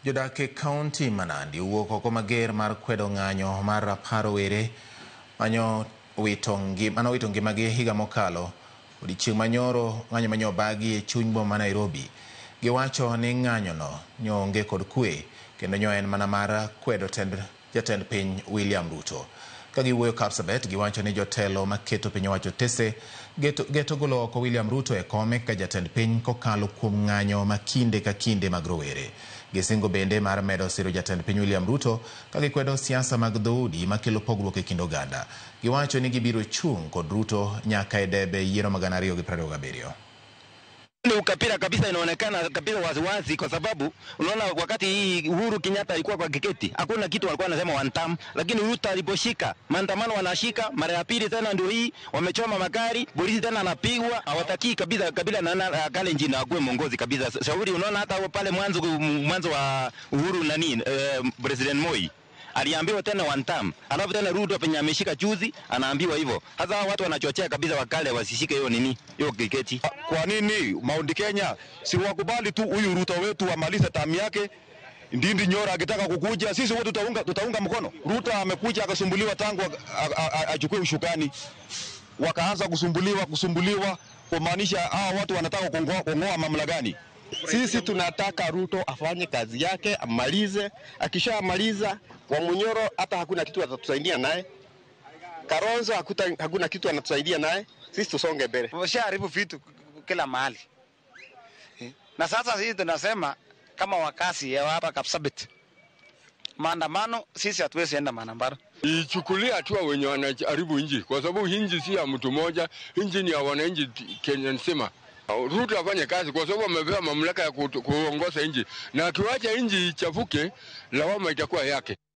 Jodake County Manandi owuok oko mager mar kwedo ng'anyo mar rapar rowere manowito ngimagi higa mokalo. Odiechieng' manyoro ng'anyo manyo bagi e chuny boma ma Nairobi. Giwacho ni ng'anyono onge kod kwe kendo en mana mar kwedo jatend piny William Ruto. Ka giwuoyo Kapsabet, giwacho ni jotelo maketo piny owacho tese geto golo oko William Ruto e kome ka jatend piny kokalo kuom ng'anyo ma kinde ka kinde mag rowere. Gisingo bende mar medo siro jatend piny William Ruto ka gikwedo siasa mag dhoudi makelo pogruok e kind oganda. Giwacho ni gibiro chung' kod Ruto nyaka e debe yiero mag 2027. Ni ukapira kabisa, inaonekana kabisa waziwazi, kwa sababu unaona wakati Uhuru Kenyatta alikuwa kwa kiketi hakuna kitu walikuwa wanasema one term, lakini Ruto aliposhika maandamano wanashika mara ya pili tena, ndio hii wamechoma magari, polisi tena anapigwa. Hawataki kabisa kabila na Kalenjin na kuwe mongozi kabisa. Shauri unaona hata pale mwanzo wa Uhuru President Moi aliambiwa tena one term, alafu tena Ruto penye ameshika juzi anaambiwa hivyo. Sasa watu wanachochea kabisa wakale wasishike hiyo kiketi. Kwa nini Mount Kenya si wakubali tu huyu Ruto wetu amalize tamu yake? Ndindi Nyoro akitaka kukuja sisi wote tutaunga mkono. Ruto amekuja akasumbuliwa tangu achukue ushukani, wakaanza kusumbuliwa kumaanisha hawa watu wanataka kung'oa mamlaka gani? Sisi tunataka Ruto afanye kazi yake, amalize. Akishamaliza Wamunyoro hata hakuna kitu atatusaidia naye. Kalonzo hakuna kitu anatusaidia naye. Sisi tusonge mbele. Washaharibu vitu kila mahali. Na sasa sisi tunasema kama wakasi ya hapa Kapsabet, maandamano sisi hatuwezi enda maandamano. Ichukulia hatua wenye wanaharibu nchi, kwa sababu nchi si ya mtu mmoja, nchi ni ya wananchi Kenya nzima. Ruto afanye kazi kwa sababu amepewa mamlaka ya kuongoza nchi, na akiwacha nchi ichafuke lawama itakuwa yake.